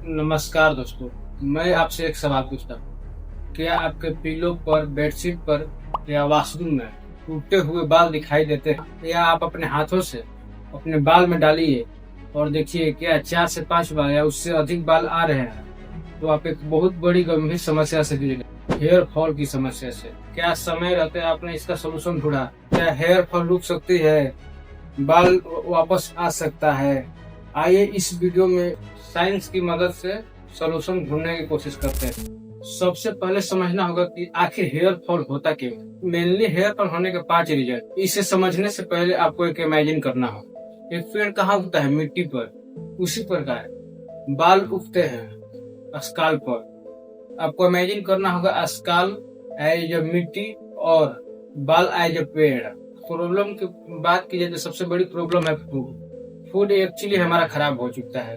नमस्कार दोस्तों, मैं आपसे एक सवाल पूछता हूँ। क्या आपके पिलो पर, बेडशीट पर या वॉशरूम में टूटे हुए बाल दिखाई देते हैं? या आप अपने हाथों से अपने बाल में डालिए और देखिए क्या 4 से 5 बाल या उससे अधिक बाल आ रहे हैं, तो आप एक बहुत बड़ी गंभीर समस्या से जूझ रहे हैं, हेयर फॉल की समस्या से। क्या समय रहते आपने इसका सोल्यूशन ढूंढा? क्या हेयर फॉल रुक सकती है? बाल वापस आ सकता है? आइए इस वीडियो में साइंस की मदद से सॉल्यूशन ढूंढने की कोशिश करते हैं। सबसे पहले समझना होगा कि आखिर हेयर फॉल होता क्यों। मेनली हेयर फॉल होने के 5 रीजन। इसे समझने से पहले आपको एक इमेजिन करना होगा। एक पेड़ कहाँ उगता है? मिट्टी पर। उसी प्रकार बाल उगते हैं स्काल पर। आपको इमेजिन करना होगा स्काल एज अ मिट्टी और बाल एज अ पेड़। प्रॉब्लम की बात की जाए तो सबसे बड़ी प्रॉब्लम है फूड एक्चुअली हमारा खराब हो चुका है,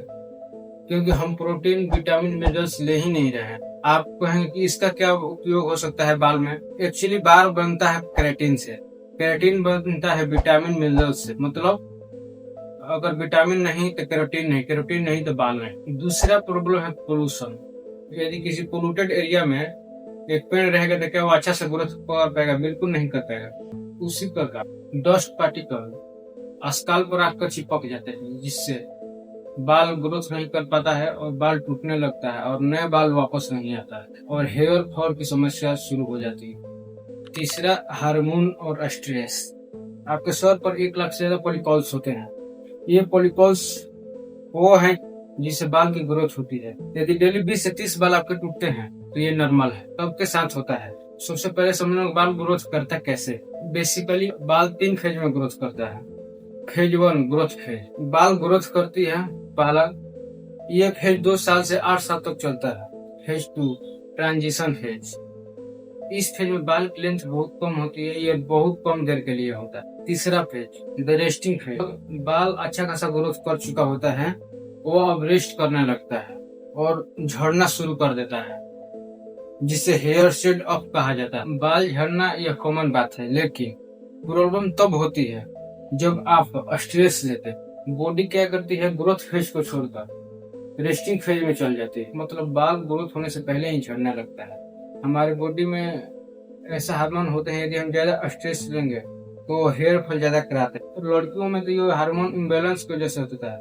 क्योंकि हम प्रोटीन, विटामिन, मिनरल्स ले ही नहीं रहे हैं। आप कहेंगे कि इसका क्या उपयोग हो सकता है बाल में? एक्चुअली बाल बनता है केराटिन से। केराटिन बनता है विटामिन, मिनरल्स से। मतलब अगर विटामिन नहीं तो केराटिन नहीं, केराटिन नहीं तो बाल नहीं। दूसरा प्रॉब्लम है पोल्यूशन। यदि किसी पोल्यूटेड एरिया में एक पेड़ रहेगा तो क्या वो अच्छा से ग्रोथ कर पाएगा? बिल्कुल नहीं कर पाएगा। उसी प्रकार डस्ट पार्टिकल स्काल पर आकर चिपक जाते हैं, जिससे बाल ग्रोथ नहीं कर पाता है और बाल टूटने लगता है और नया बाल वापस नहीं आता है और हेयर फॉल की समस्या शुरू हो जाती है। तीसरा, हार्मोन और स्ट्रेस। आपके सर पर 1 लाख से ज्यादा पॉलिकल्स होते हैं। ये पॉलिकल्स वो हैं जिससे बाल की ग्रोथ होती है। यदि डेली 20 से 30 बाल आपके टूटते हैं तो ये नॉर्मल है, सबके साथ होता है। सबसे पहले समझना बाल ग्रोथ करता कैसे। बेसिकली बाल 3 फेज में ग्रोथ करता है। Phase 1 growth phase. बाल ग्रोथ करती है पहला, ये फेज 2 साल से 8 साल तक चलता है। Phase 2 transition phase. इस फेज में बाल की लेंथ बहुत कम होती है, ये बहुत कम देर के लिए होता है। तीसरा फेज द रेस्टिंग फेज। बाल अच्छा खासा ग्रोथ कर चुका होता है, वो अब रेस्ट करने लगता है और झड़ना शुरू कर देता है, जिसे हेयर शेड अप कहा जाता है। बाल झड़ना यह कॉमन बात है, लेकिन प्रॉब्लम तब होती है जब आप स्ट्रेस लेते हैं। बॉडी क्या करती है? ग्रोथ फेज को छोड़कर रेस्टिंग फेज में चल जाती है। मतलब बाल ग्रोथ होने से पहले ही झड़ने लगता है। हमारे बॉडी में ऐसा हार्मोन होते हैं, यदि हम ज्यादा स्ट्रेस लेंगे तो हेयर फॉल ज्यादा कराते हैं। तो लड़कियों में तो ये हार्मोन इम्बेलेंस की वजह से होता है,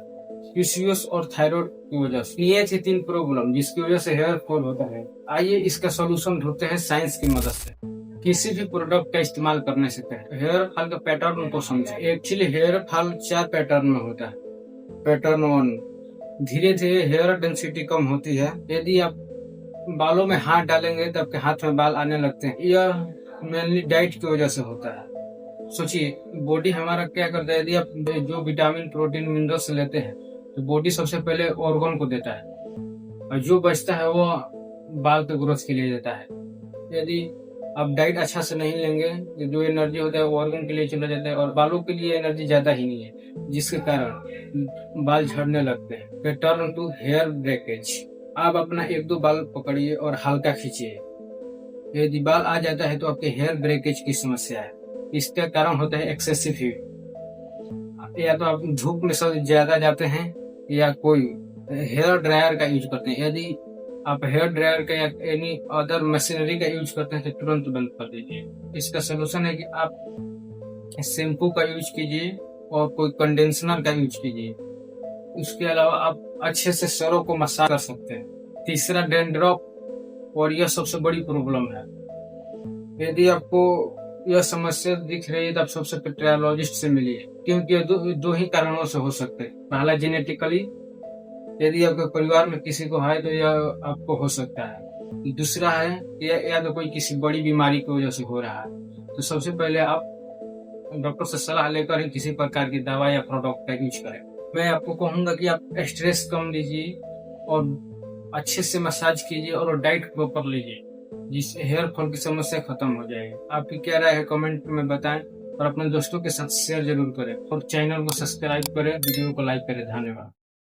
पीसीओएस और थायराइड की वजह से। ये थी 3 प्रॉब्लम जिसकी वजह से हेयर फॉल होता है। आइए इसका सोल्यूशन ढूंढते हैं साइंस की मदद से। किसी भी प्रोडक्ट का इस्तेमाल करने से पहले हेयर फॉल का पैटर्न को समझे। एक्चुअली हेयर फॉल 4 पैटर्न में होता है। पैटर्न 1, धीरे धीरे हेयर डेंसिटी कम होती है। यदि आप बालों में हाथ डालेंगे तो आपके हाथ में बाल आने लगते हैं। यह मेनली डाइट की वजह से होता है। सोचिए, बॉडी हमारा क्या करता है, यदि आप जो विटामिन, प्रोटीन, मिनरल्स लेते हैं तो बॉडी सबसे पहले ऑर्गन को देता है और जो बचता है वो बाल के ग्रोथ के लिए देता है। यदि आप डाइट अच्छा से नहीं लेंगे तो जो एनर्जी होता है वो ऑर्गन के लिए चला जाता है और बालों के लिए एनर्जी ज्यादा ही नहीं है, जिसके कारण बाल झड़ने लगते हैं। Turn to hair breakage. आप अपना 1-2 बाल पकड़िए और हल्का खींचिए। यदि बाल आ जाता है तो आपके हेयर ब्रेकेज की समस्या है। इसका कारण होता है एक्सेसिव हीट। या तो आप धूप में सब ज्यादा जाते हैं या कोई हेयर ड्रायर का यूज करते हैं। यदि आप हेयर ड्रायर का या एनी अदर मशीनरी का यूज करते हैं तो तुरंत बंद कर दीजिए। इसका सोल्यूशन है कि आप शैम्पू का यूज कीजिए और कोई कंडीशनर का यूज कीजिए। उसके अलावा आप अच्छे से सरों को मसाज कर सकते हैं। तीसरा, डैंड्रफ, और यह सबसे बड़ी प्रॉब्लम है। यदि आपको यह समस्या दिख रही है तो आप सबसे पहले ट्रायोलॉजिस्ट से मिलिए, क्योंकि ये दो ही कारणों से हो सकते हैं। पहला, जेनेटिकली, यदि आपके परिवार में किसी को है तो यह आपको हो सकता है। दूसरा है या तो कोई किसी बड़ी बीमारी की वजह से हो रहा है। तो सबसे पहले आप डॉक्टर से सलाह लेकर ही किसी प्रकार की दवा या प्रोडक्ट का यूज करें। मैं आपको कहूंगा कि आप स्ट्रेस कम लीजिए और अच्छे से मसाज कीजिए और डाइट प्रॉपर लीजिए, जिससे हेयर फॉल की समस्या खत्म हो जाएगी। आपकी क्या राय है कमेंट में बताएं और अपने दोस्तों के साथ शेयर जरूर करें और चैनल को सब्सक्राइब करें, वीडियो को लाइक करें। धन्यवाद।